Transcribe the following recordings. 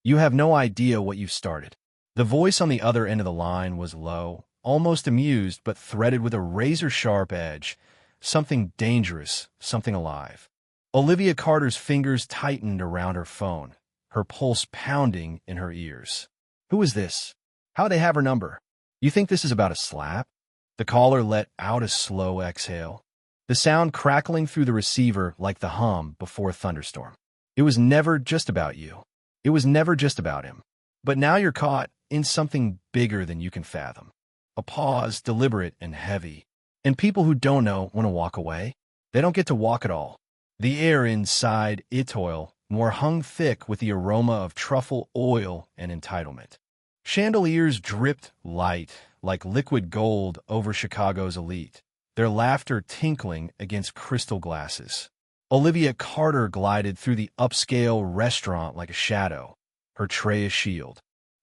You have no idea what you've started. The voice on the other end of the line was low, almost amused, but threaded with a razor-sharp edge. Something dangerous, something alive. Olivia Carter's fingers tightened around her phone, her pulse pounding in her ears. Who is this? How'd they have her number? You think this is about a slap? The caller let out a slow exhale, the sound crackling through the receiver like the hum before a thunderstorm. It was never just about you. It was never just about him. But now you're caught in something bigger than you can fathom. A pause, deliberate and heavy. And people who don't know want to walk away. They don't get to walk at all. The air inside Itoil more hung thick with the aroma of truffle oil and entitlement. Chandeliers dripped light, like liquid gold over Chicago's elite, their laughter tinkling against crystal glasses. Olivia Carter glided through the upscale restaurant like a shadow, her tray a shield,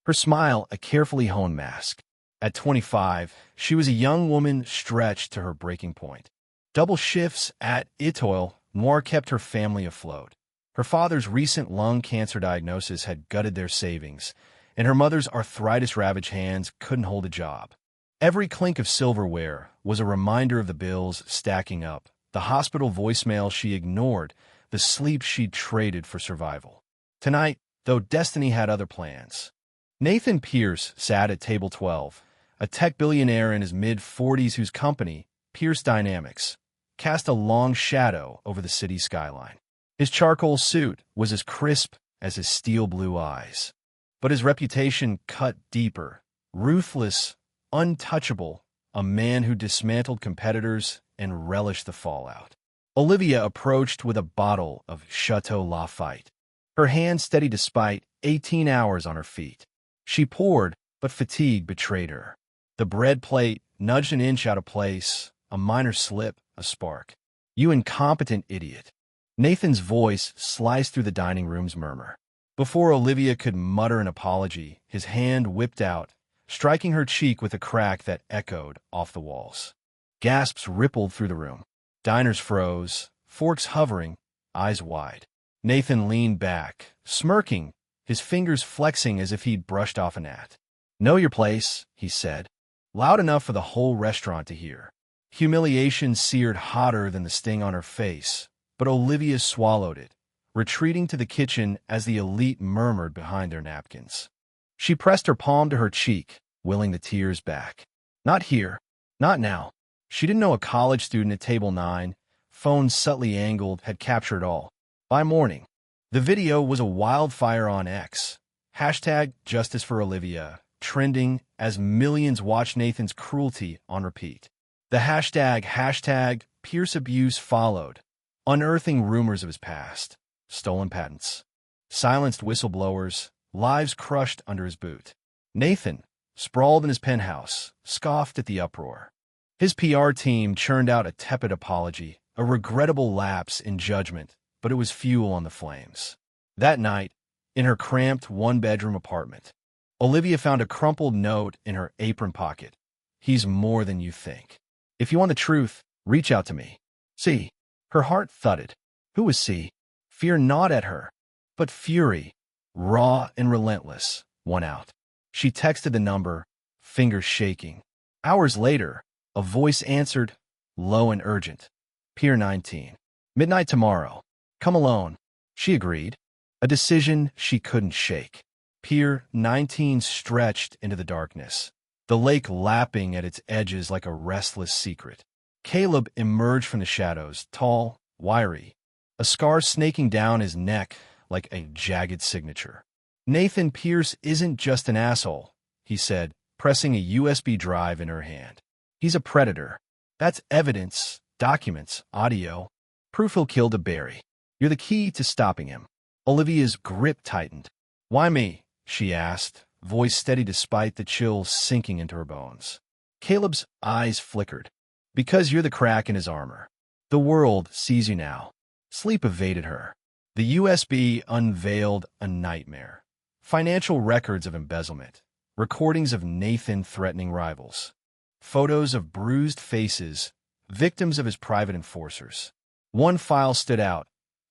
her smile a carefully honed mask. At 25, she was a young woman stretched to her breaking point. Double shifts at Itoil Noir kept her family afloat. Her father's recent lung cancer diagnosis had gutted their savings, and her mother's arthritis-ravaged hands couldn't hold a job. Every clink of silverware was a reminder of the bills stacking up, the hospital voicemail she ignored, the sleep she'd traded for survival. Tonight, though destiny had other plans. Nathan Pierce sat at table 12, a tech billionaire in his mid-40s whose company, Pierce Dynamics, cast a long shadow over the city skyline. His charcoal suit was as crisp as his steel-blue eyes. But his reputation cut deeper, ruthless, untouchable, a man who dismantled competitors and relished the fallout. Olivia approached with a bottle of Chateau Lafite, her hand steady despite 18 hours on her feet. She poured, but fatigue betrayed her. The bread plate nudged an inch out of place, a minor slip, a spark. You incompetent idiot. Nathan's voice sliced through the dining room's murmur. Before Olivia could mutter an apology, his hand whipped out, striking her cheek with a crack that echoed off the walls. Gasps rippled through the room. Diners froze, forks hovering, eyes wide. Nathan leaned back, smirking, his fingers flexing as if he'd brushed off a gnat. Know your place, he said, loud enough for the whole restaurant to hear. Humiliation seared hotter than the sting on her face, but Olivia swallowed it, retreating to the kitchen as the elite murmured behind their napkins. She pressed her palm to her cheek, willing the tears back. Not here. Not now. She didn't know a college student at table 9, phone subtly angled, had captured all. By morning, the video was a wildfire on X. Hashtag Justice for Olivia, trending as millions watched Nathan's cruelty on repeat. The hashtag Pierce abuse followed, unearthing rumors of his past, stolen patents, silenced whistleblowers, lives crushed under his boot. Nathan, sprawled in his penthouse, scoffed at the uproar. His PR team churned out a tepid apology, a regrettable lapse in judgment, but it was fuel on the flames. That night, in her cramped one-bedroom apartment, Olivia found a crumpled note in her apron pocket. He's more than you think. If you want the truth, reach out to me. C. Her heart thudded. Who was C? Fear gnawed at her, but fury, raw and relentless, won out. She texted the number, fingers shaking. Hours later, a voice answered, low and urgent. Pier 19. Midnight tomorrow. Come alone. She agreed. A decision she couldn't shake. Pier 19 stretched into the darkness, the lake lapping at its edges like a restless secret. Caleb emerged from the shadows, tall, wiry, a scar snaking down his neck like a jagged signature. Nathan Pierce isn't just an asshole, he said, pressing a USB drive in her hand. He's a predator. That's evidence, documents, audio, proof he'll kill to bury. You're the key to stopping him. Olivia's grip tightened. Why me? She asked, voice steady despite the chills sinking into her bones. Caleb's eyes flickered. Because you're the crack in his armor. The world sees you now. Sleep evaded her. The USB unveiled a nightmare. Financial records of embezzlement. Recordings of Nathan threatening rivals. Photos of bruised faces, victims of his private enforcers. One file stood out.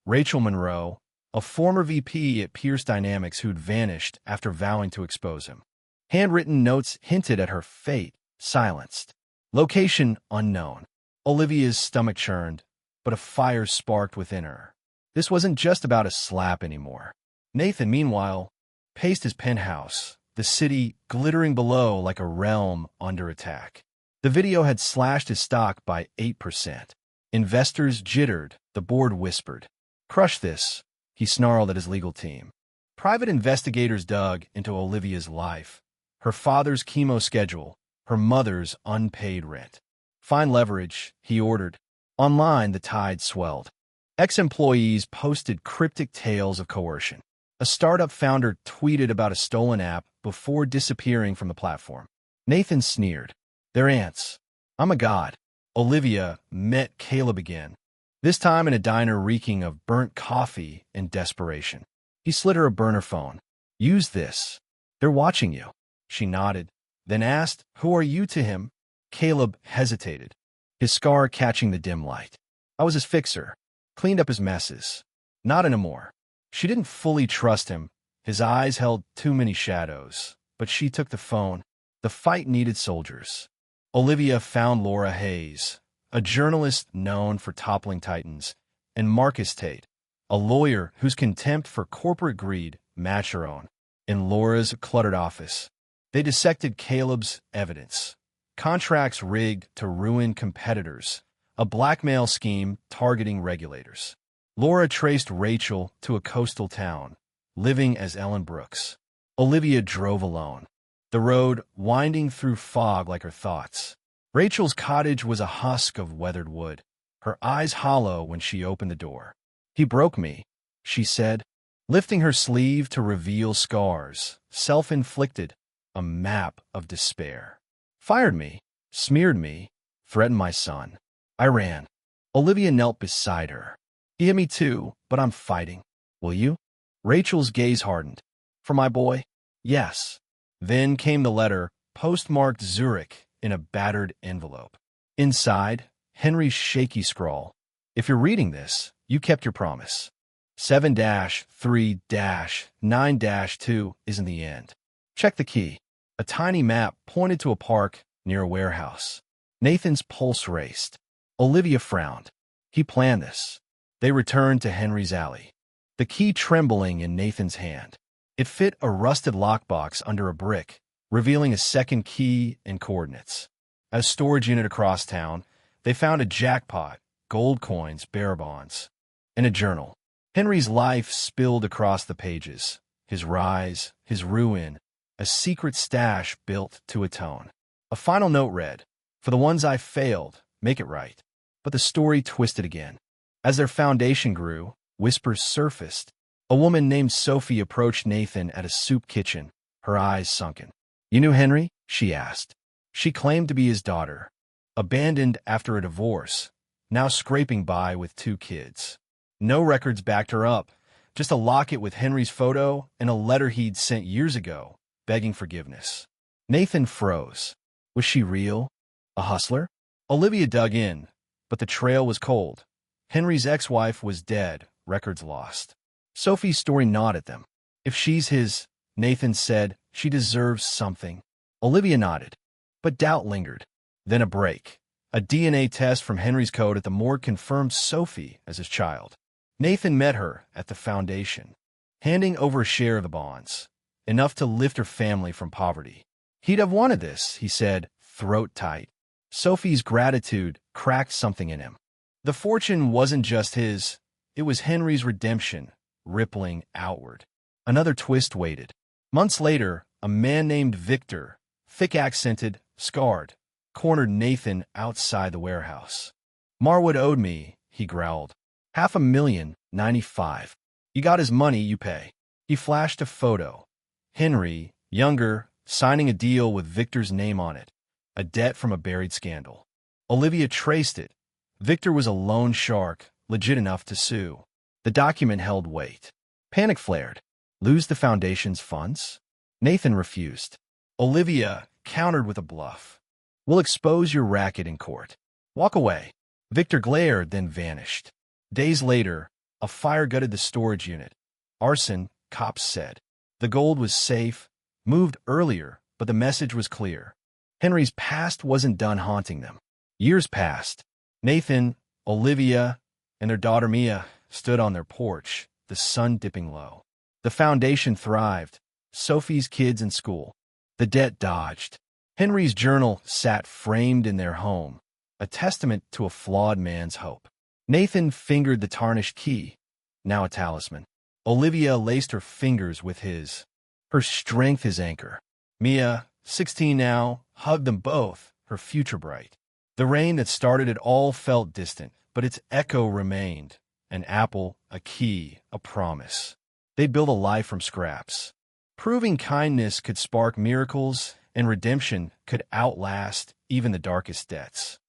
Rachel Monroe, a former VP at Pierce Dynamics who'd vanished after vowing to expose him. Handwritten notes hinted at her fate, silenced. Location unknown. Olivia's stomach churned, but a fire sparked within her. This wasn't just about a slap anymore. Nathan, meanwhile, paced his penthouse, the city glittering below like a realm under attack. The video had slashed his stock by 8%. Investors jittered, the board whispered. "Crush this," he snarled at his legal team. Private investigators dug into Olivia's life, her father's chemo schedule, her mother's unpaid rent. "Find leverage," he ordered. Online, the tide swelled. Ex-employees posted cryptic tales of coercion. A startup founder tweeted about a stolen app before disappearing from the platform. Nathan sneered. "They're ants. I'm a god." Olivia met Caleb again, this time in a diner reeking of burnt coffee and desperation. He slid her a burner phone. "Use this. They're watching you." She nodded, then asked, "Who are you to him?" Caleb hesitated, his scar catching the dim light. "I was his fixer. Cleaned up his messes. Not anymore." She didn't fully trust him. His eyes held too many shadows. But she took the phone. The fight needed soldiers. Olivia found Laura Hayes, a journalist known for toppling titans, and Marcus Tate, a lawyer whose contempt for corporate greed matched her own. In Laura's cluttered office, they dissected Caleb's evidence. Contracts rigged to ruin competitors, a blackmail scheme targeting regulators. Laura traced Rachel to a coastal town, living as Ellen Brooks. Olivia drove alone, the road winding through fog like her thoughts. Rachel's cottage was a husk of weathered wood, her eyes hollow when she opened the door. "He broke me," she said, lifting her sleeve to reveal scars, self-inflicted, a map of despair. "Fired me, smeared me, threatened my son. I ran." Olivia knelt beside her. "He hit me too, but I'm fighting. Will you?" Rachel's gaze hardened. "For my boy?" "Yes." Then came the letter, postmarked Zurich, in a battered envelope. Inside, Henry's shaky scrawl. "If you're reading this, you kept your promise. 7-3-9-2 isn't the end. Check the key." A tiny map pointed to a park near a warehouse. Nathan's pulse raced. Olivia frowned. He planned this. They returned to Henry's alley, the key trembling in Nathan's hand. It fit a rusted lockbox under a brick, revealing a second key and coordinates. At a storage unit across town, they found a jackpot, gold coins, bearer bonds, and a journal. Henry's life spilled across the pages, his rise, his ruin, a secret stash built to atone. A final note read, "For the ones I failed, make it right." But the story twisted again. As their foundation grew, whispers surfaced. A woman named Sophie approached Nathan at a soup kitchen, her eyes sunken. "You knew Henry?" she asked. She claimed to be his daughter, abandoned after a divorce, now scraping by with 2 kids. No records backed her up, just a locket with Henry's photo and a letter he'd sent years ago, begging forgiveness. Nathan froze. Was she real? A hustler? Olivia dug in, but the trail was cold. Henry's ex-wife was dead, records lost. Sophie's story gnawed at them. "If she's his," Nathan said, "she deserves something." Olivia nodded, but doubt lingered. Then a break. A DNA test from Henry's coat at the morgue confirmed Sophie as his child. Nathan met her at the foundation, handing over a share of the bonds, enough to lift her family from poverty. "He'd have wanted this," he said, throat tight. Sophie's gratitude cracked something in him. The fortune wasn't just his, it was Henry's redemption, rippling outward. Another twist waited. Months later, a man named Victor, thick-accented, scarred, cornered Nathan outside the warehouse. "Marwood owed me," he growled. $500,095. You got his money, you pay." He flashed a photo. Henry, younger, signing a deal with Victor's name on it, a debt from a buried scandal. Olivia traced it. Victor was a loan shark, legit enough to sue. The document held weight. Panic flared. Lose the foundation's funds? Nathan refused. Olivia countered with a bluff. "We'll expose your racket in court. Walk away." Victor glared, then vanished. Days later, a fire gutted the storage unit. Arson, cops said. The gold was safe, moved earlier, but the message was clear. Henry's past wasn't done haunting them. Years passed. Nathan, Olivia, and their daughter Mia stood on their porch, the sun dipping low. The foundation thrived. Sophie's kids in school. The debt dodged. Henry's journal sat framed in their home, a testament to a flawed man's hope. Nathan fingered the tarnished key, now a talisman. Olivia laced her fingers with his, her strength his anchor. Mia, 16 now, hugged them both, her future bright. The rain that started it all felt distant, but its echo remained. An apple, a key, a promise. They built a life from scraps, proving kindness could spark miracles and redemption could outlast even the darkest debts.